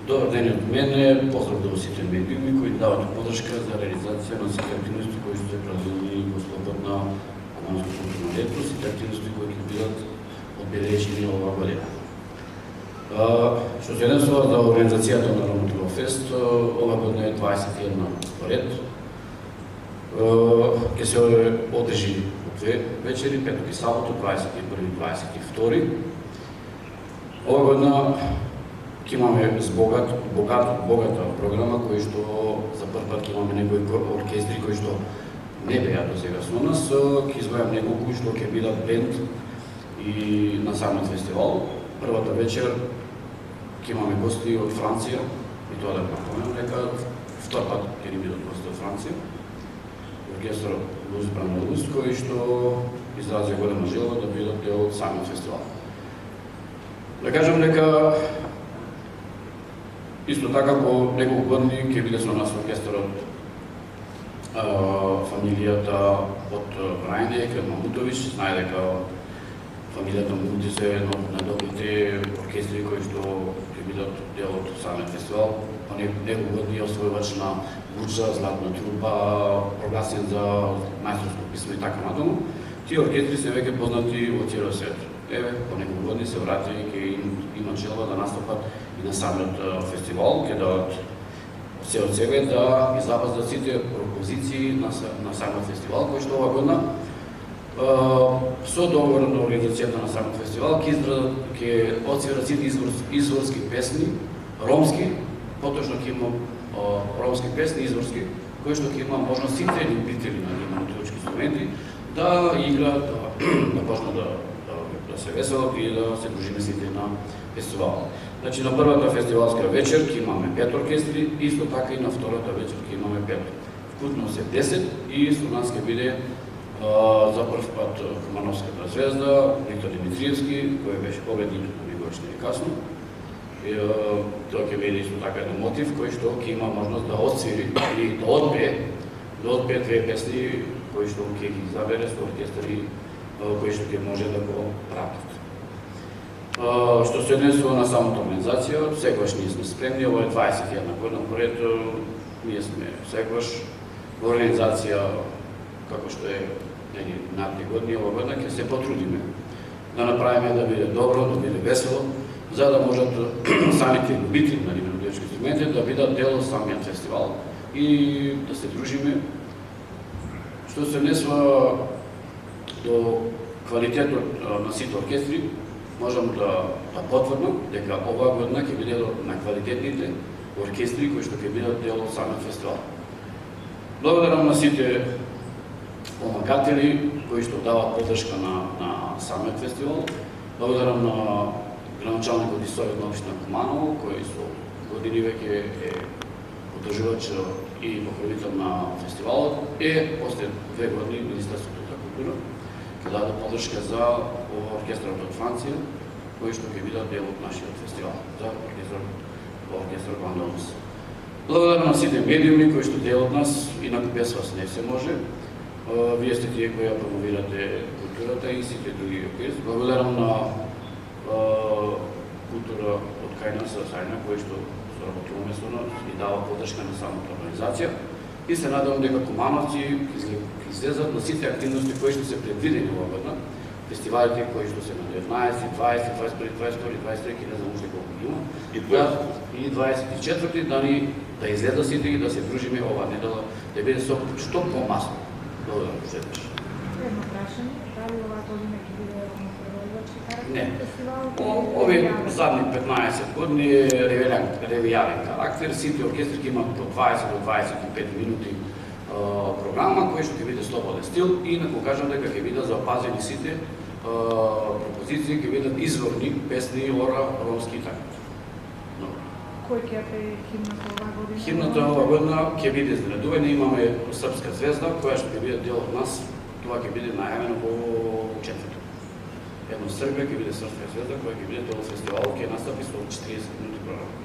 Добар ден од мене, поздрав до сите медиуми кои дават подршка за реализација на сите активности кои се предвидени во слободна куманска културна летност и активности кои ќе бидат одбележени оваа година. Што се однесува за организацијата на Ромутилов фест, оваа година е 21 поред. Ќе се одржи две вечери, петок и сабота, 21 и 22. Оваа година ќе имаме богата програма, кој што за прв пат ќе имаме некои оркестри кои што не беа до сега со нас. Ќе избројам неколку кои што ќе бидат бенд и на самиот фестивал. Првата вечер ќе имаме гости од Франција, и тоа да напоменам дека втор пат ќе ни бидат гости од Франција. Оркестар Луис Бранелус, кој што изрази голема желба да бидат дел од самиот фестивал. Да кажам дека исто така по неколку години ќе биде со нас оркестарот фамилијата од Рајнек, Мамутович. Знае дека фамилијата Мамутович е едно од најдобрите оркестри кои што ќе бидат дел од самиот фестивал. По неколку години е освојувач на Буча, Златна труба, прогласен за мајсторско писмо и така натаму. Тие оркестри се веќе познати во целиот свет. Еве, по неколку години се врати и ќе имат желба да настапат и на самиот фестивал, ќе дадат се од себе да излабазат сите пропозиции на самиот фестивал, кој што оваа година со договор на организацијата на самиот фестивал ќе отсвират сите изворски песни, ромски, поточно ќе има ромски песни изворски, кои што ќе има можност сите любители на мотивачки инструменти да играат, да почнат да се веселат и да се дружиме сите на фестивал. Значи, на првата фестивалска вечер ќе имаме 5 оркестри, исто така и на втората вечер ќе имаме 5. Вкупно се 10 и со нас ќе биде за прв пат Кумановската звезда, Виктор Димитриевски, кој беше победник на годишни касно. Тоа ќе биде исто така еден мотив кој што ќе има можност да отсвири или да одпее две песни кои што ќе ги забере со оркестри кои што ќе може да го пратат. Што се однесува на самата организација, секогаш ние сме спремни, ова е 21 година поред, ние сме секогаш во организација како што е наредни години, ова година ќе се потрудиме да направиме да биде добро, да биде весело, за да можат самите любители на мелодички инструменти да бидат дел од самиот фестивал и да се дружиме. Што се однесува до квалитетот на сите оркестри, можам да потврдам дека оваа година ќе биде на квалитетните оркестри кои што ќе бидат дел од самиот фестивал. Благодарам на сите помагатели кои што дават поддршка на самиот фестивал. Благодарам на градоначалникот и совет на општина Куманово, кој со години веќе е поддржувач и покровител на фестивалот, после 2 години Министерството за култура ќе даде поддршка за оркестрот од Франција, кои што ќе бидат дел од нашиот фестивал, за оркестар Бандонус. Благодарам на сите медиуми кои што дел од нас, инаку без вас не се може. Вие сте тие кои ја промовирате културата и сите други оркестри. Благодарам на култура од кај нас, Сајна, кој што соработуваме со нас и дава поддршка на самата организација. И се надевам дека кумановци ќе излезат на сите активности кои што се предвидени оваа година. Фестивалите кои што се на 19, 20, 21, 22, 23, не знам уште колку има. И 24 да излезат сите и да се дружиме оваа недела, да биде што помасно. Благодарам следваш. Едно прашање, дали оваа година ќе биде ромопреводувачки карактер? Не. Фестивал? Ови задни 15 години е ревијален карактер. Сите оркестри ќе имат по 20 до 25 минути програма, кој што ќе биде слободен стил и на кој кажам дека ќе бидат запазени сите пропозиции, ќе бидат изворни песни ора ромски и така. Кој ќе е химната оваа година? Химната оваа година ќе биде изненадување, имаме Српска звезда, која што ќе биде дел од нас, тоа ќе биде најавено во четврток. Едно Србија ќе биде Српска звезда, која ќе биде дел од фестивалот, ќе настапи со 40 минути програма.